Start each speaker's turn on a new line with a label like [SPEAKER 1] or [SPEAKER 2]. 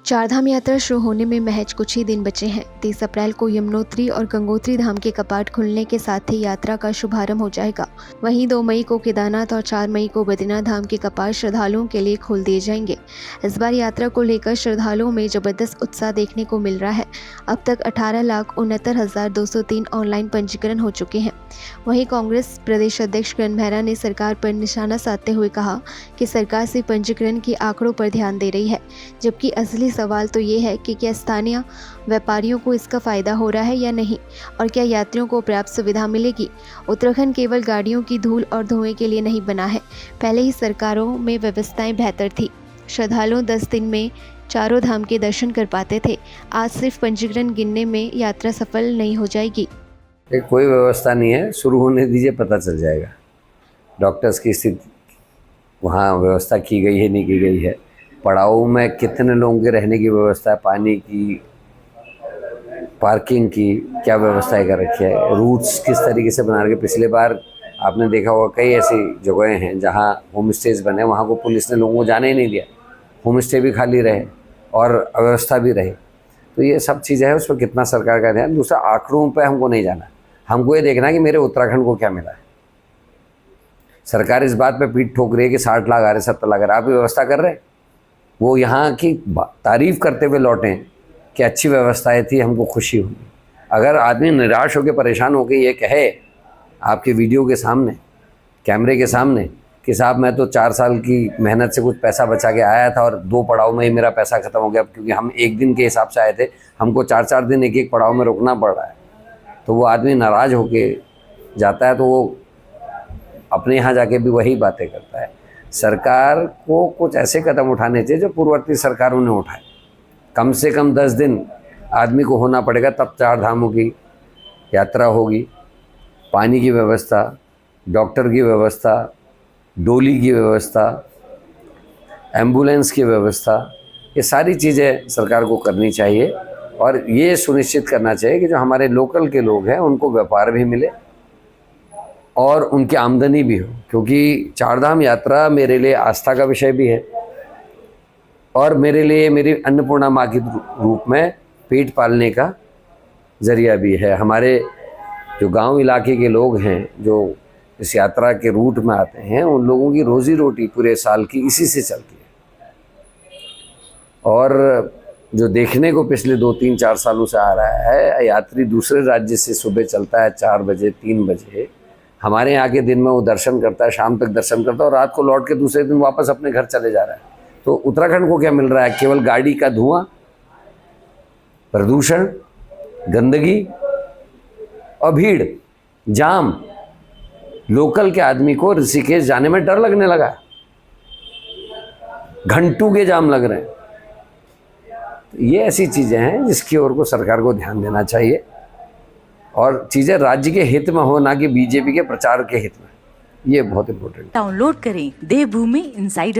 [SPEAKER 1] चारधाम यात्रा शुरू होने में महज कुछ ही दिन बचे हैं। 30 अप्रैल को यमुनोत्री और गंगोत्री धाम के कपाट खुलने के साथ ही यात्रा का शुभारंभ हो जाएगा। वहीं 2 मई को केदारनाथ और 4 मई को बद्रीनाथ धाम के कपाट श्रद्धालुओं के लिए खोल दिए जाएंगे। इस बार यात्रा को लेकर श्रद्धालुओं में जबरदस्त उत्साह देखने को मिल रहा है। अब तक 18,69,203 ऑनलाइन पंजीकरण हो चुके हैं। वहीं कांग्रेस प्रदेश अध्यक्ष किरण मेहरा ने सरकार पर निशाना साधते हुए कहा कि सरकार सिर्फ पंजीकरण के आंकड़ों पर ध्यान दे रही है, जबकि असली सवाल तो ये है कि क्या स्थानीय व्यापारियों को इसका फायदा हो रहा है या नहीं, और क्या यात्रियों को पर्याप्त सुविधा मिलेगी। उत्तराखंड केवल गाड़ियों की धूल और धुएं के लिए नहीं बना है। पहले ही सरकारों में व्यवस्थाएं बेहतर थी। श्रद्धालु 10 दिन में चारों धाम के दर्शन कर पाते थे। आज सिर्फ पंजीकरण गिनने में यात्रा सफल नहीं हो जाएगी।
[SPEAKER 2] कोई व्यवस्था नहीं है, शुरू होने दीजिए, पता चल जाएगा। डॉक्टर्स की स्थिति वहाँ व्यवस्था की गई है नहीं की गई है, पड़ाव में कितने लोगों के रहने की व्यवस्था है, पानी की, पार्किंग की क्या व्यवस्था कर रखी है, रूट्स किस तरीके से बना रखे। पिछले बार आपने देखा होगा कई ऐसी जगहें हैं जहाँ होम स्टेज बने, वहाँ को पुलिस ने लोगों को जाने ही नहीं दिया, होम स्टे भी खाली रहे और अव्यवस्था भी रही। तो ये सब चीज़ें हैं, उस पर कितना सरकार का ध्यान। दूसरा, आंकड़ों पे हमको नहीं जाना, हमको ये देखना है कि मेरे उत्तराखंड को क्या मिला है। सरकार इस बात पे पीठ ठोक रही है कि 60 लाख आ रहे, 70 लाख आ रहे, आप व्यवस्था कर रहे हैं। वो यहाँ की तारीफ़ करते हुए लौटें कि अच्छी व्यवस्थाएं थी, हमको खुशी हुई। अगर आदमी निराश होकर परेशान होकर ये कहे आपके वीडियो के सामने, कैमरे के सामने कि साहब मैं तो 4 साल की मेहनत से कुछ पैसा बचा के आया था और 2 पड़ाव में ही मेरा पैसा ख़त्म हो गया, क्योंकि हम 1 दिन के हिसाब से आए थे, हमको 4-4 दिन एक पड़ाव में रुकना पड़ रहा है, तो वो आदमी नाराज़ होके जाता है, तो वो अपने यहाँ जाके भी वही बातें करता है। सरकार को कुछ ऐसे कदम उठाने चाहिए जो पूर्ववर्ती सरकारों ने उठाए। कम से कम 10 दिन आदमी को होना पड़ेगा, तब 4 धामों की यात्रा होगी। पानी की व्यवस्था, डॉक्टर की व्यवस्था, डोली की व्यवस्था, एम्बुलेंस की व्यवस्था, ये सारी चीज़ें सरकार को करनी चाहिए। और ये सुनिश्चित करना चाहिए कि जो हमारे लोकल के लोग हैं उनको व्यापार भी मिले और उनकी आमदनी भी हो, क्योंकि चारधाम यात्रा मेरे लिए आस्था का विषय भी है और मेरे लिए मेरी अन्नपूर्णा माँ के रूप में पेट पालने का जरिया भी है। हमारे जो गांव इलाके के लोग हैं जो इस यात्रा के रूट में आते हैं, उन लोगों की रोज़ी रोटी पूरे साल की इसी से चलती है। और जो देखने को पिछले 2-3-4 सालों से आ रहा है, यात्री दूसरे राज्य से सुबह चलता है 4 बजे 3 बजे, हमारे यहाँ के दिन में वो दर्शन करता है, शाम तक दर्शन करता है और रात को लौट के दूसरे दिन वापस अपने घर चले जा रहा है। तो उत्तराखंड को क्या मिल रहा है? केवल गाड़ी का धुआं, प्रदूषण, गंदगी और भीड़, जाम। लोकल के आदमी को ऋषिकेश जाने में डर लगने लगा, घंटों के जाम लग रहे हैं। ये ऐसी चीज़ें हैं जिसकी ओर को सरकार को ध्यान देना चाहिए और चीज़ें राज्य के हित में हो, ना कि बीजेपी के प्रचार के हित में। ये बहुत इंपॉर्टेंट।
[SPEAKER 3] डाउनलोड करें देवभूमि इनसाइडर।